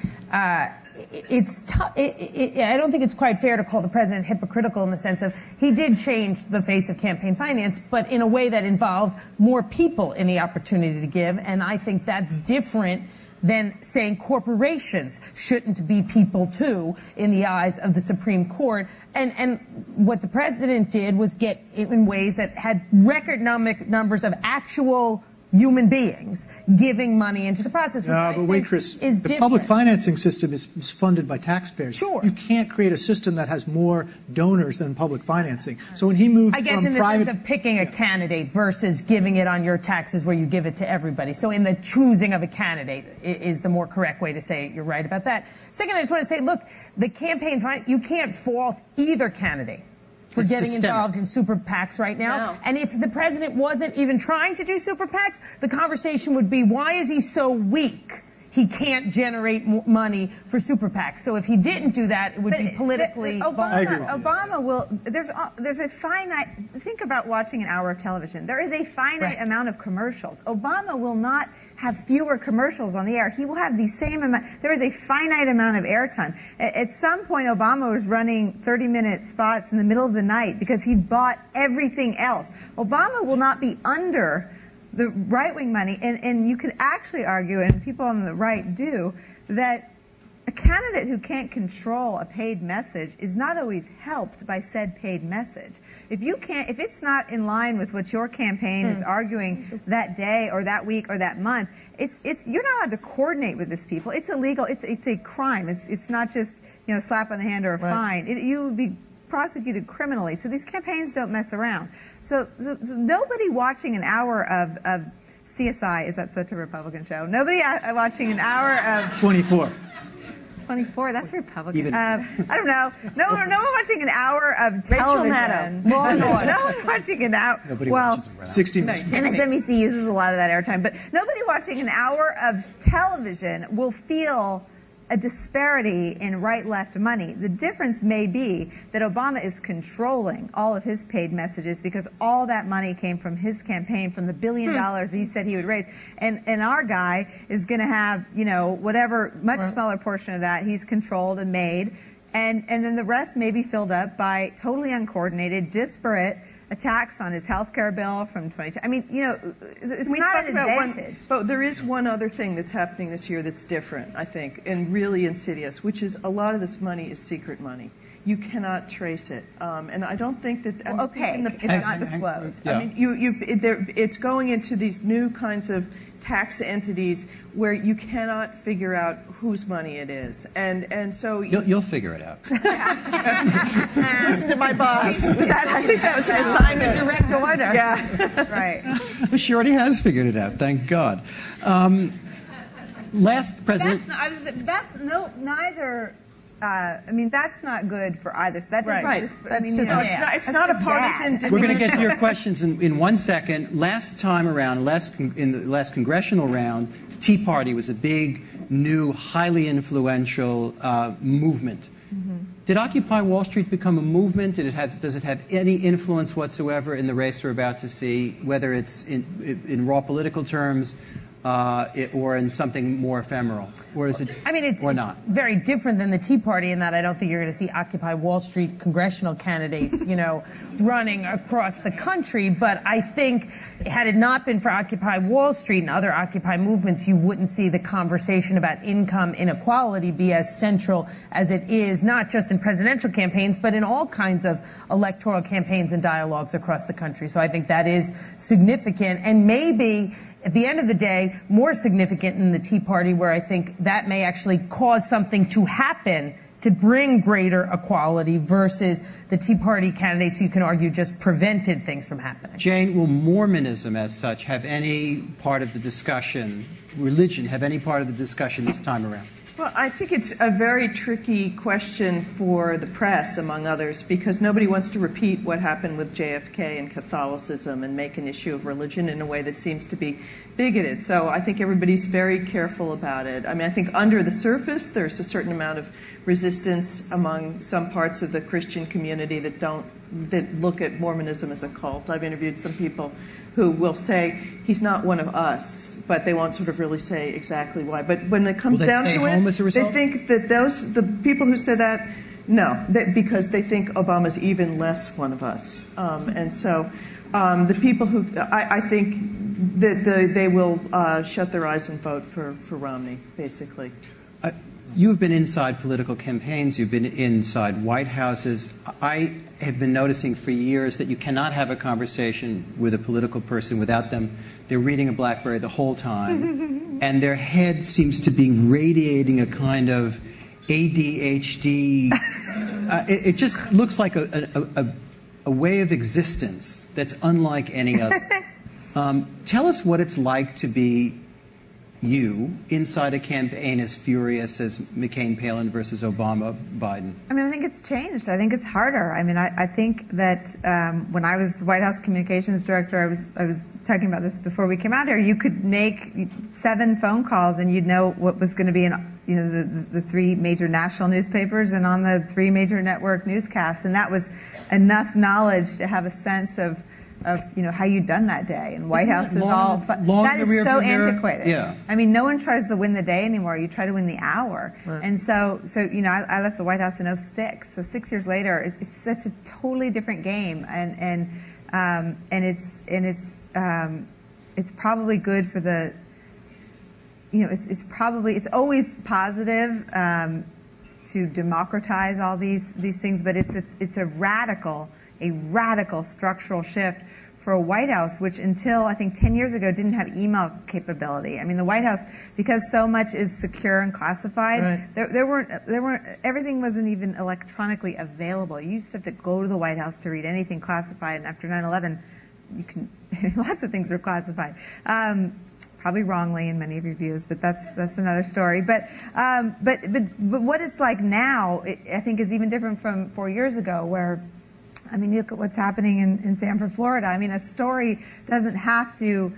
it's tough. I don't think it's quite fair to call the president hypocritical in the sense of he did change the face of campaign finance, but in a way that involved more people in the opportunity to give, and I think that's different than saying corporations shouldn't be people too in the eyes of the Supreme Court. And what the president did was get it in ways that had record numbers of actual human beings giving money into the process, which I think Chris, is the different. public financing system is funded by taxpayers. Sure. You can't create a system that has more donors than public financing. So when he moved I guess from in the private... sense of picking a candidate versus giving it on your taxes where you give it to everybody. So in the choosing of a candidate is the more correct way to say it. You're right about that. Second, I just want to say, look, the campaign, you can't fault either candidate for getting involved in super PACs right now. No. And if the president wasn't even trying to do super PACs, the conversation would be, why is he so weak? He can't generate money for super PACs. So if he didn't do that, it would be politically Obama will, there's a finite, think about watching an hour of television. There is a finite amount of commercials. Obama will not have fewer commercials on the air. He will have the same amount. There is a finite amount of airtime. At some point, Obama was running 30-minute spots in the middle of the night because he'd bought everything else. Obama will not be under the right-wing money, and you could actually argue, and people on the right do, that a candidate who can't control a paid message is not always helped by said paid message. If it's not in line with what your campaign is arguing that day or that week or that month, you're not allowed to coordinate with these people. It's illegal. It's a crime. It's not just a slap on the hand or a fine. You would be prosecuted criminally. So these campaigns don't mess around. So nobody watching an hour of CSI, is that such a Republican show? Nobody watching an hour of 24. 24, that's Republican. I don't know. No one watching an hour of television. No one watching an hour. Nobody watches around. 60 Minutes. MSNBC uses a lot of that airtime. But nobody watching an hour of television will feel a disparity in right-left money. The difference may be that Obama is controlling all of his paid messages because all that money came from his campaign, from the $1 billion he said he would raise. And our guy is going to have, whatever, much smaller portion of that he's controlled and made. And then the rest may be filled up by totally uncoordinated, disparate attacks on his health care bill from 2010. I mean, it's not an advantage. But there is one other thing that's happening this year that's different, I think, and really insidious, which is a lot of this money is secret money. You cannot trace it, and I don't think that. Opaque. It's not disclosed. I mean, it's going into these new kinds of tax entities where you cannot figure out whose money it is, and so you'll figure it out. Listen to my boss. I think that was an assignment, direct order. Yeah, right. Well, she already has figured it out. Thank God. Last president. Neither I mean, that's not good for either. So that doesn't Right. just, I That's mean, just you know, bad. It's not a just partisan bad. We're going to get to your questions in 1 second. Last time around, in the last congressional round, Tea Party was a big, new, highly influential movement. Did Occupy Wall Street become a movement? Does it have any influence whatsoever in the race we're about to see, whether it's in raw political terms or in something more ephemeral? Or is it, I mean, it's very different than the Tea Party in that I don't think you're going to see Occupy Wall Street congressional candidates, running across the country. But I think had it not been for Occupy Wall Street and other Occupy movements, you wouldn't see the conversation about income inequality be as central as it is, not just in presidential campaigns, but in all kinds of electoral campaigns and dialogues across the country. So I think that is significant, and maybe at the end of the day, more significant than the Tea Party, where I think that may actually cause something to happen to bring greater equality versus the Tea Party candidates who you can argue just prevented things from happening. Jane, will Mormonism as such have any part of the discussion, religion have any part of the discussion this time around? Well, I think it's a very tricky question for the press, among others, because nobody wants to repeat what happened with JFK and Catholicism and make an issue of religion in a way that seems to be bigoted. So I think everybody's very careful about it. I mean, I think under the surface, there's a certain amount of resistance among some parts of the Christian community that look at Mormonism as a cult. I've interviewed some people who will say he's not one of us, but they won't sort of really say exactly why. But when it comes down to it, they think that the people who say that, no, because they think Obama's even less one of us. And so the people who, I think that they will shut their eyes and vote for Romney, basically. You've been inside political campaigns. You've been inside White Houses. I have been noticing for years that you cannot have a conversation with a political person without them. They're reading a BlackBerry the whole time, and their head seems to be radiating a kind of ADHD. It just looks like a way of existence that's unlike any other. Tell us what it's like to be you inside a campaign as furious as McCain-Palin versus Obama-Biden? I mean, I think it's changed. I think it's harder. I mean, I think that when I was the White House communications director, I was talking about this before we came out here. You could make 7 phone calls and you'd know what was going to be in the 3 major national newspapers and on the 3 major network newscasts, and that was enough knowledge to have a sense of how you'd done that day. And White House is all that is so antiquated. Yeah. I mean, no one tries to win the day anymore. You try to win the hour. Right. And so I left the White House in 2006. So 6 years later, it's such a totally different game. And it's probably good for the it's always positive to democratize all these things, but it's a radical structural shift for a White House, which until I think 10 years ago didn't have email capability. I mean, the White House, because so much is secure and classified, right. there weren't everything wasn't even electronically available. You used to have to go to the White House to read anything classified, and after 9/11, lots of things were classified. Probably wrongly in many of your views, but that's another story. But what it's like now, I think, is even different from 4 years ago, where I mean, you look at what's happening in Sanford, Florida. I mean, a story doesn't have to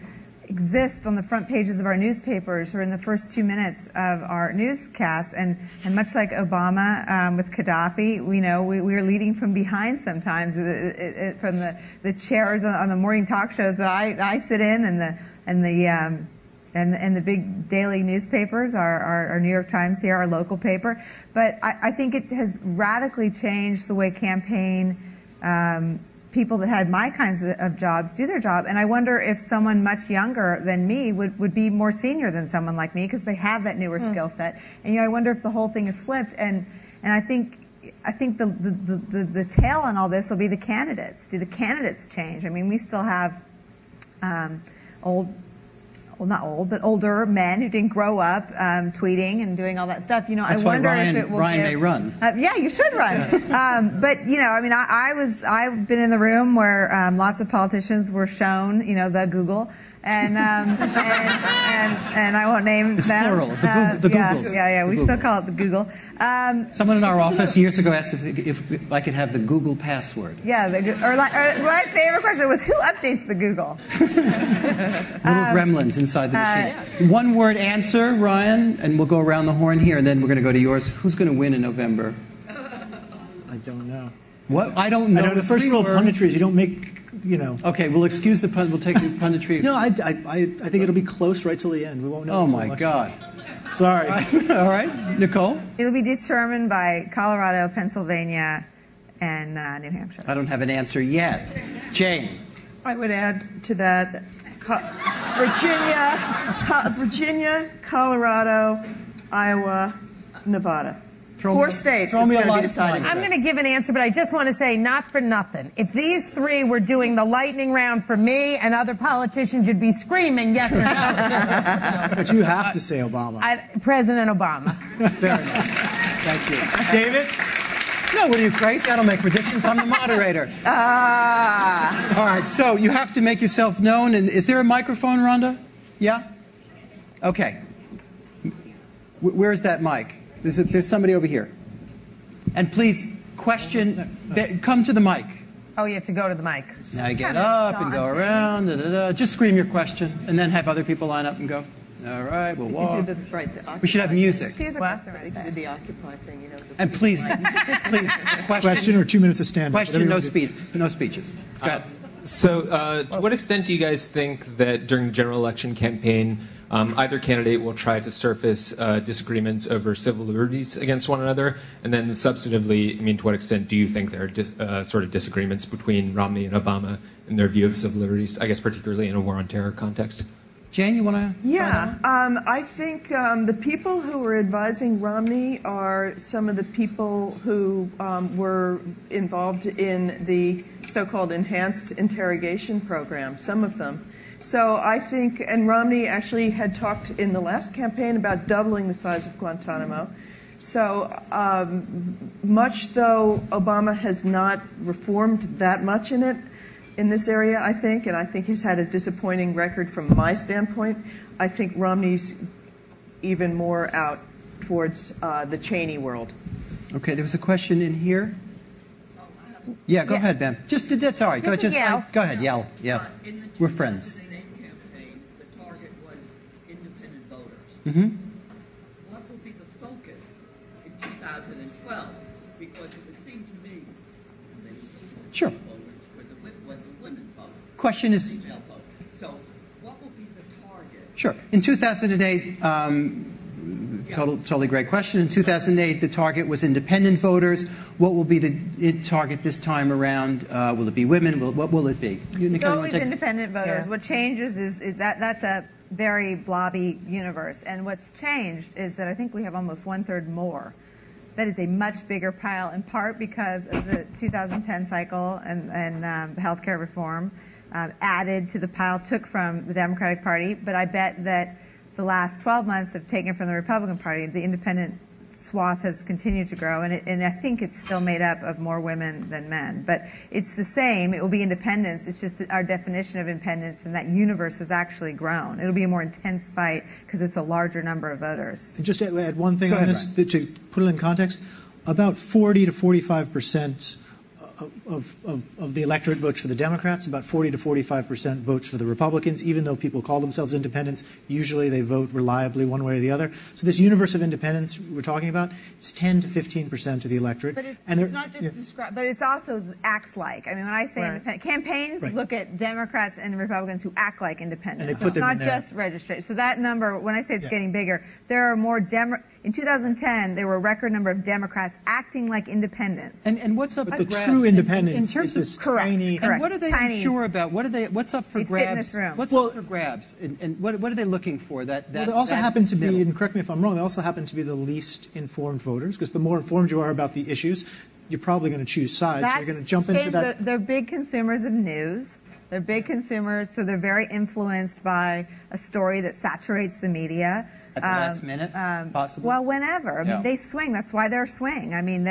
exist on the front pages of our newspapers or in the first 2 minutes of our newscasts. And much like Obama with Gaddafi, we're leading from behind sometimes, from the chairs on the morning talk shows that I sit in, and the big daily newspapers, our New York Times here, our local paper. But I think it has radically changed the way campaign people that had my kinds of jobs do their job. And I wonder if someone much younger than me would be more senior than someone like me, because they have that newer skill set. And I wonder if the whole thing is flipped. And I think the tail on all this will be the candidates. Do the candidates change? I mean, we still have not old, but older men who didn't grow up tweeting and doing all that stuff. That's I wonder why if it will Ryan may run. Yeah, you should run. But I mean, I've been in the room where lots of politicians were shown, the Google, and I won't name It's them. plural. The Googles. Yeah. We The still Googles. call it the Google. Someone in our office years ago asked if I could have the Google password. Yeah, or my favorite question was, who updates the Google? Little gremlins inside the machine. One word answer, Ryan, and we'll go around the horn here, and then we're going to go to yours. Who's going to win in November? I don't know. What? I don't know. I know the first rule of punditry is you don't make, Okay, we'll excuse the pun. We'll take the punditry. No, I think it'll be close right till the end. We won't know. Oh until my much God. more. Sorry. All right, Nicole. It'll be determined by Colorado, Pennsylvania, and New Hampshire. I don't have an answer yet. Jane. I would add to that Virginia, Colorado, Iowa, Nevada. Four states throw it's me a going to be lot- decided. I'm going to give an answer, but I just want to say, not for nothing. If these three were doing the lightning round for me and other politicians, you'd be screaming yes or no. But you have to say Obama. President Obama. Very nice. Thank you. David? No, what are you, crazy? I don't make predictions. I'm the moderator. All right, so you have to make yourself known. And is there a microphone, Rhonda? Yeah? Okay. Where's that mic? There's somebody over here. And please, come to the mic. Oh, you have to go to the mic. Now you get up and go around. Just scream your question, and then have other people line up and go. All right, we'll walk. We should have music. She's a question right there. The Occupy thing, And please, Question or 2 minutes of stand-up. Question, no speeches. Go ahead. So, to what extent do you guys think that during the general election campaign, either candidate will try to surface disagreements over civil liberties against one another? And then substantively, to what extent do you think there are sort of disagreements between Romney and Obama in their view of civil liberties, I guess particularly in a war on terror context? Jane, you want to? Yeah, I think the people who were advising Romney are some of the people who were involved in the so-called enhanced interrogation program, some of them. So I think, and Romney actually had talked in the last campaign about doubling the size of Guantanamo. So much though Obama has not reformed that much in it, in this area, I think, and I think he's had a disappointing record from my standpoint. I think Romney's even more out towards the Cheney world. Okay, there was a question in here. Yeah, go ahead, Ben. That's all right. Go ahead, yell. Yeah, we're friends. In the 2008 campaign, the target was independent voters. Mm-hmm. What will be the focus in 2012? Because it would seem to me many Sure. voters was a women vote, Question is, female vote. So what will be the target? sure. In 2008, totally great question. In 2008, the target was independent voters. What will be the target this time around? Will it be women? What will it be? It's always independent voters. Yeah. What changes is that's a very blobby universe. And what's changed is that I think we have almost 1/3 more. That is a much bigger pile, in part because of the 2010 cycle and the health care reform added to the pile, took from the Democratic Party. But I bet that the last 12 months have taken from the Republican Party. The independent swath has continued to grow, and I think it's still made up of more women than men. But it's the same. It will be independence. It's just that our definition of independence and that universe has actually grown. It'll be a more intense fight because it's a larger number of voters. And just to add one thing Go on ahead, this, to put it in context, about 40 to 45% of the electorate votes for the Democrats, about 40 to 45% votes for the Republicans. Even though people call themselves independents, usually they vote reliably one way or the other. So this universe of independents we're talking about, it's 10 to 15% of the electorate. But it's not just described, but it's also acts like. I mean, when I say independent, campaigns look at Democrats and Republicans who act like independents. And they put them in it's not just registration. So that number, when I say it's getting bigger, there are more in 2010, there were a record number of Democrats acting like independents. And what's up But for the grabs? true independence in terms is of this correct. tiny. And what are they Tiny. unsure about? What's up for It's fit in grabs? this room. What's up for grabs? And what are they looking for? Well, they also happen to be, and correct me if I'm wrong, they also happen to be the least informed voters, because the more informed you are about the issues, you're probably going to choose sides. So you're going to jump into that. They're big consumers of news. They're big consumers, so they're very influenced by a story that saturates the media. At the last minute, possibly? Well, whenever. I mean, they swing. That's why they're swing. I mean,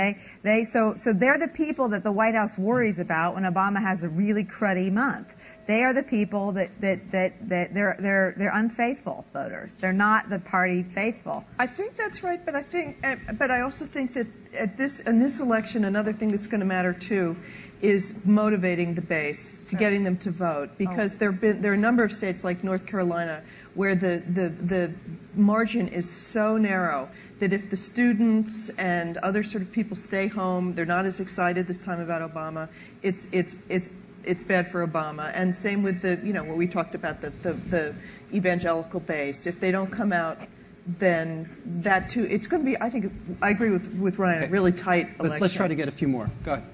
so they're the people that the White House worries about when Obama has a really cruddy month. They are the people that they're unfaithful voters. They're not the party faithful. I think that's right, but I also think that in this election, another thing that's going to matter too is motivating the base to getting them to vote, because there are a number of states like North Carolina where the margin is so narrow that if the students and other sort of people stay home, they're not as excited this time about Obama. It's bad for Obama. And same with what we talked about, the evangelical base. If they don't come out, then that too, it's going to be, I agree with Ryan, a really tight election. Let's try to get a few more. Go ahead.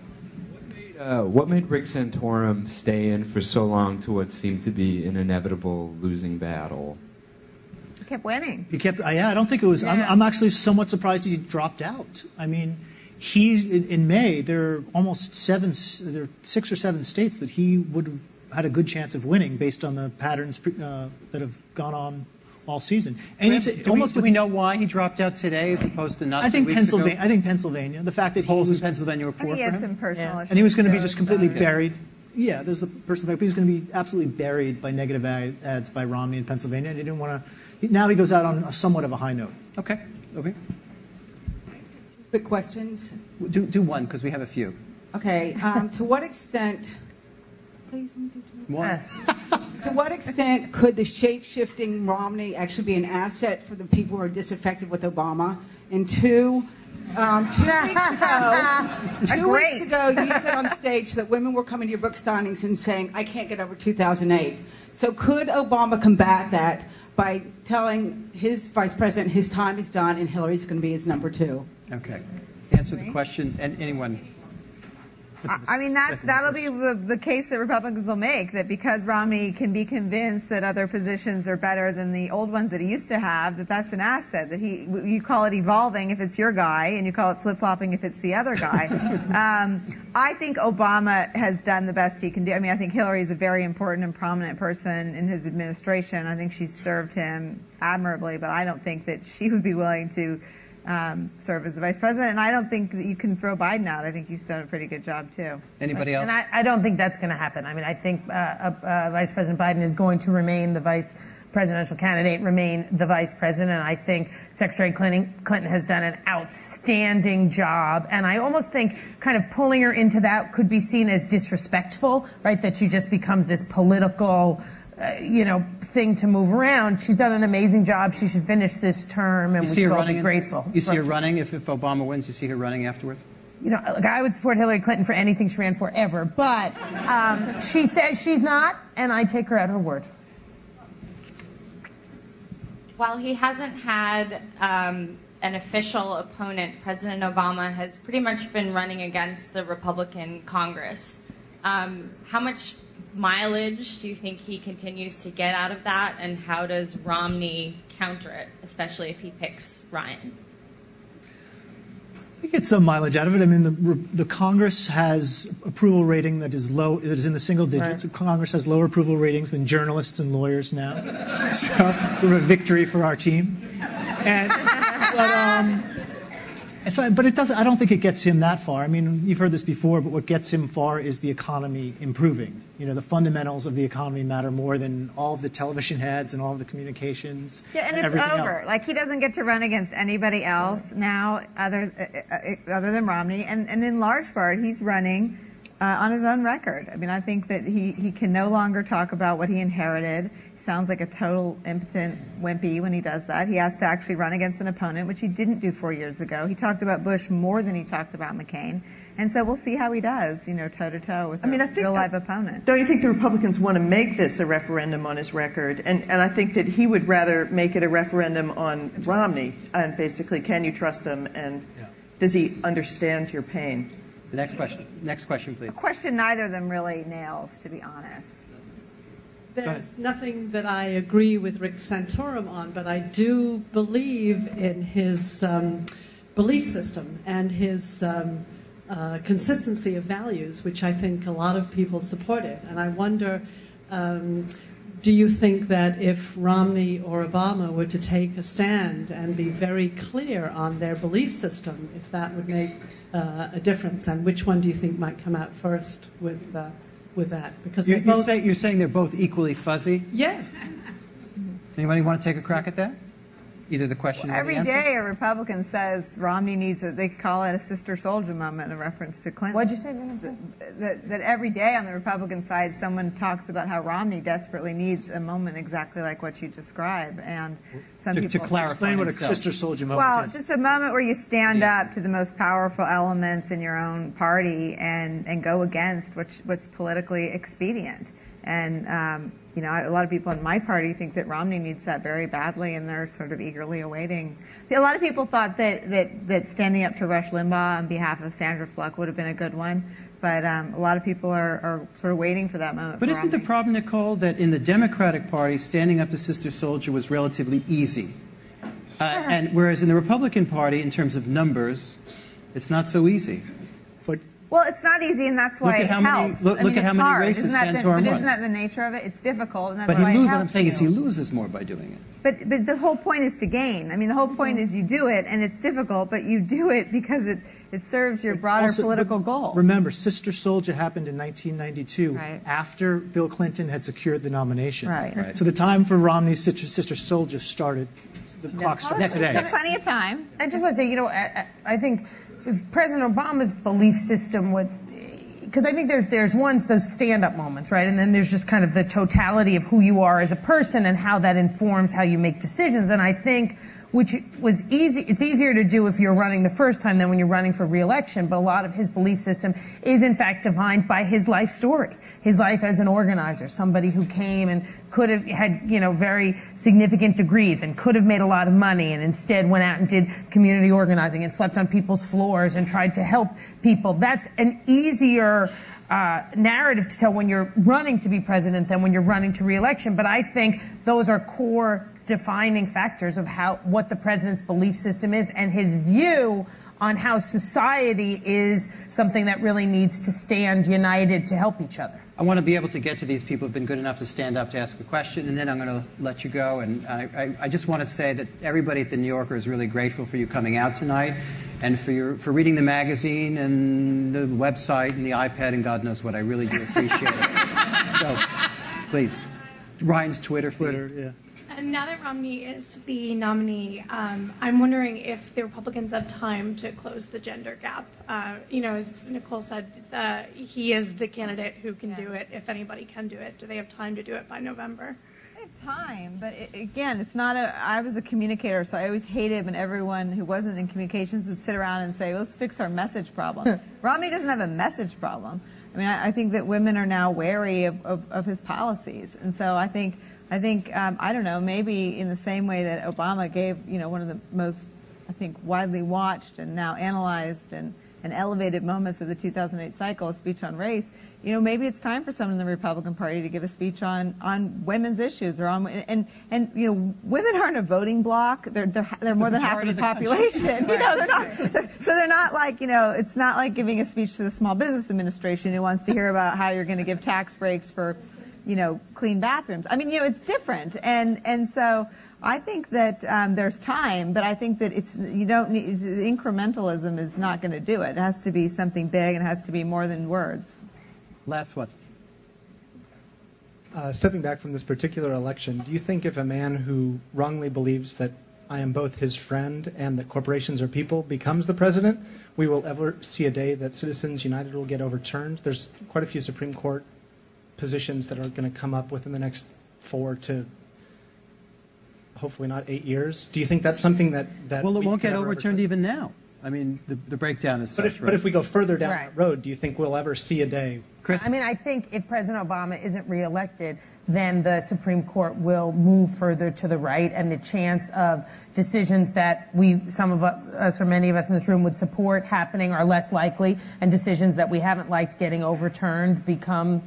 What made Rick Santorum stay in for so long to what seemed to be an inevitable losing battle? He kept winning. I don't think it was, I'm actually somewhat surprised he dropped out. I mean, in May, there are 6 or 7 states that he would have had a good chance of winning based on the patterns that have gone on all season. And do we know why he dropped out today as opposed to not? I think Pennsylvania. The fact that polls in Pennsylvania were poor he for had him. some personal issues. And he was going to be just completely buried. Yeah, there's the personal fact, but he was going to be absolutely buried by negative ads by Romney in Pennsylvania, and he didn't want to. Now he goes out on somewhat of a high note. Okay. Okay. Quick questions. Do one because we have a few. Okay. To what extent? Please. One. To what extent could the shape-shifting Romney actually be an asset for the people who are disaffected with Obama? And two weeks ago, you said on stage that women were coming to your book signings and saying, I can't get over 2008. So could Obama combat that by telling his vice president his time is done and Hillary's going to be his number 2? Okay. Answer the question. And anyone? I mean, that'll be the case that Republicans will make, that because Romney can be convinced that other positions are better than the old ones that he used to have, that's an asset. That you call it evolving if it's your guy, and you call it flip-flopping if it's the other guy. I think Obama has done the best he can do. I mean, I think Hillary is a very important and prominent person in his administration. I think she's served him admirably, but I don't think that she would be willing to serve as the vice president, and I don't think that you can throw Biden out. I think he's done a pretty good job too. Anybody else? And I don't think that's going to happen. I mean, I think Vice President Biden is going to remain the vice presidential candidate, remain the vice president. And I think Secretary Clinton has done an outstanding job. And I almost think kind of pulling her into that could be seen as disrespectful, right? That she just becomes this political thing to move around. She's done an amazing job. She should finish this term, and we should all be grateful. You see her running if Obama wins? You see her running afterwards? Look, I would support Hillary Clinton for anything she ran for ever, but she says she's not, and I take her at her word. While he hasn't had an official opponent, President Obama has pretty much been running against the Republican Congress. How much mileage do you think he continues to get out of that, and how does Romney counter it, especially if he picks Ryan? He gets some mileage out of it. I mean, the Congress has approval rating that is low, that is in the single digits. Right. Congress has lower approval ratings than journalists and lawyers now. So, sort of a victory for our team. But it doesn't. I don't think it gets him that far. I mean, you've heard this before, but what gets him far is the economy improving. The fundamentals of the economy matter more than all of the television ads and all of the communications. Yeah, and it's over. Like, he doesn't get to run against anybody else now other than Romney, and in large part, he's running on his own record. I mean, I think that he can no longer talk about what he inherited. He sounds like a total impotent wimpy when he does that. He has to actually run against an opponent, which he didn't do 4 years ago. He talked about Bush more than he talked about McCain. And so we'll see how he does, toe-to-toe with a real-life opponent. Don't you think the Republicans want to make this a referendum on his record? And I think that he would rather make it a referendum on Romney, and basically, can you trust him, and does he understand your pain? The next question. Next question, please. A question neither of them really nails, to be honest. There's nothing that I agree with Rick Santorum on, but I do believe in his belief system and his consistency of values, which I think a lot of people supported. And I wonder, do you think that if Romney or Obama were to take a stand and be very clear on their belief system, if that would make a difference? And which one do you think might come out first with that? Because you're saying they're both equally fuzzy? Yeah. Anybody want to take a crack at that? Either the question or the Every answer? day a Republican says Romney needs they call it a sister soldier moment in reference to Clinton. What'd you say? That every day on the Republican side someone talks about how Romney desperately needs a moment exactly like what you describe. And some people... To clarify Explain what a himself. sister soldier moment Well, is. just a moment where you stand up to the most powerful elements in your own party and go against what's politically expedient. And, you know, a lot of people in my party think that Romney needs that very badly, and they're sort of eagerly awaiting. A lot of people thought that standing up to Rush Limbaugh on behalf of Sandra Fluck would have been a good one, but a lot of people are sort of waiting for that moment. But isn't the problem, Nicole, that in the Democratic Party, standing up to Sister Soldier was relatively easy? And whereas in the Republican Party, in terms of numbers, it's not so easy. Well, it's not easy, and that's why it helps. Look at how many races Santorum won. But isn't that the nature of it? It's difficult, and that's But why it helps. what I'm saying is he loses more by doing it. But the whole point is to gain. I mean, the whole point is you do it, and it's difficult, but you do it because it serves your broader political goal. Remember, Sister Soldier happened in 1992 Right. after Bill Clinton had secured the nomination. Right. So the time for Romney's Sister Soldier started, the clock started today. There's plenty of time. I just want to say, you know, I think if President Obama's belief system would, because I think there's those stand-up moments, right? And then there's just kind of the totality of who you are as a person and how that informs how you make decisions. And I think, which was easy, it's easier to do if you're running the first time than when you're running for re-election. But a lot of his belief system is, in fact, defined by his life story, his life as an organizer, somebody who came and could have had, you know, very significant degrees and could have made a lot of money and instead went out and did community organizing and slept on people's floors and tried to help people. That's an easier narrative to tell when you're running to be president than when you're running to re-election. But I think those are core defining factors of what the president's belief system is and his view on how society is something that really needs to stand united to help each other. I want to be able to get to these people who have been good enough to stand up to ask a question, and then I'm going to let you go. And I just want to say that everybody at The New Yorker is really grateful for you coming out tonight and for reading the magazine and the website and the iPad and God knows what. I really do appreciate it. So, please. Ryan's Twitter feed. Yeah. And now that Romney is the nominee, I'm wondering if the Republicans have time to close the gender gap. You know, as Nicole said, he is the candidate who can do it, if anybody can do it. Do they have time to do it by November? They have time, but again, it's not I was a communicator, so I always hated when everyone who wasn't in communications would sit around and say, let's fix our message problem. Romney doesn't have a message problem. I mean, I think that women are now wary of his policies, and so I think I don't know, maybe in the same way that Obama gave, you know, one of the most, I think, widely watched and now analyzed and elevated moments of the 2008 cycle, a speech on race, you know, maybe it's time for someone in the Republican Party to give a speech on women's issues or on, and you know, women aren't a voting bloc. They're more than half of the population. You know, they're not. So they're not like, you know, it's not like giving a speech to the Small Business Administration who wants to hear about how you're going to give tax breaks for, you know, clean bathrooms. I mean, you know, it's different, and so I think that there's time, but I think that incrementalism is not going to do it. It has to be something big, and it has to be more than words. Last one. Stepping back from this particular election, do you think if a man who wrongly believes that I am both his friend and that corporations are people becomes the president, we will ever see a day that Citizens United will get overturned? There's quite a few Supreme Court positions that are going to come up within the next 4 to hopefully not 8 years. Do you think that's something that well, it won't get overturned even now. I mean, the breakdown is such. But if we go further down that road, do you think we'll ever see a day? Chris? I mean, I think if President Obama isn't reelected, then the Supreme Court will move further to the right, and the chance of decisions that some of us or many of us in this room would support happening are less likely, and decisions that we haven't liked getting overturned become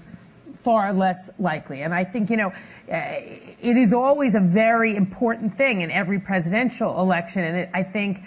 far less likely. And I think, it is always a very important thing in every presidential election. And I think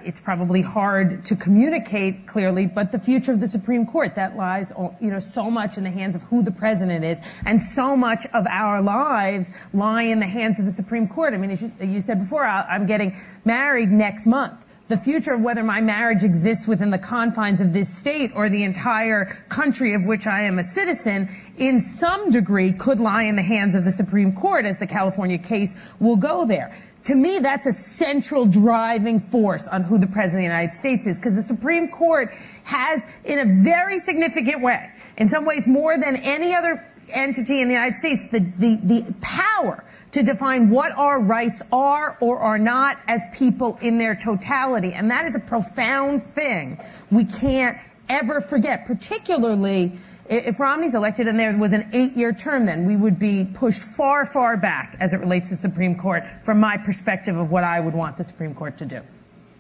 it's probably hard to communicate clearly, but the future of the Supreme Court, that lies, so much in the hands of who the president is. And so much of our lives lie in the hands of the Supreme Court. I mean, as you said before, I'm getting married next month. The future of whether my marriage exists within the confines of this state or the entire country of which I am a citizen, in some degree, could lie in the hands of the Supreme Court, as the California case will go there. To me, that's a central driving force on who the President of the United States is, because the Supreme Court has, in a very significant way, in some ways more than any other entity in the United States, the power to define what our rights are or are not as people in their totality. And that is a profound thing we can't ever forget, particularly if Romney's elected and there was an 8-year term, then we would be pushed far, far back as it relates to the Supreme Court from my perspective of what I would want the Supreme Court to do.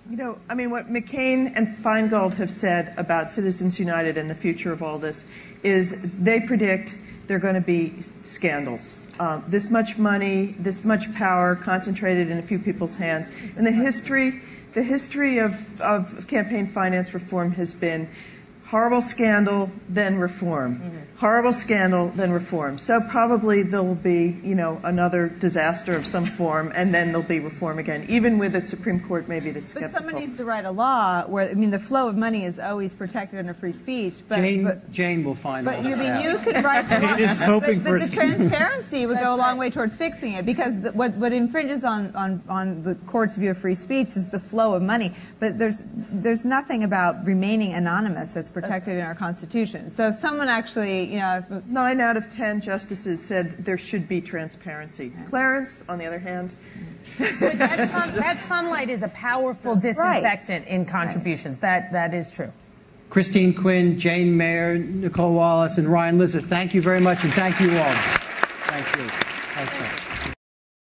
What McCain and Feingold have said about Citizens United and the future of all this is they predict there are going to be scandals. This much money, this much power concentrated in a few people's hands. And the history of campaign finance reform has been horrible scandal, then reform. Horrible scandal, then reform. So probably there will be, another disaster of some form, and then there'll be reform again, even with a Supreme Court maybe that's skeptical. But someone needs to write a law where, the flow of money is always protected under free speech. But Jane will find all this out. You could write the law. Jane is hoping but for the transparency would go a long way towards fixing it, because what infringes on the court's view of free speech is the flow of money. But there's nothing about remaining anonymous that's protected in our Constitution. So if someone actually, 9 out of 10 justices said there should be transparency. Clarence, on the other hand. But that sunlight is a powerful disinfectant in contributions. That is true. Christine Quinn, Jane Mayer, Nicole Wallace, and Ryan Lizard, thank you very much, and thank you all. Thank you.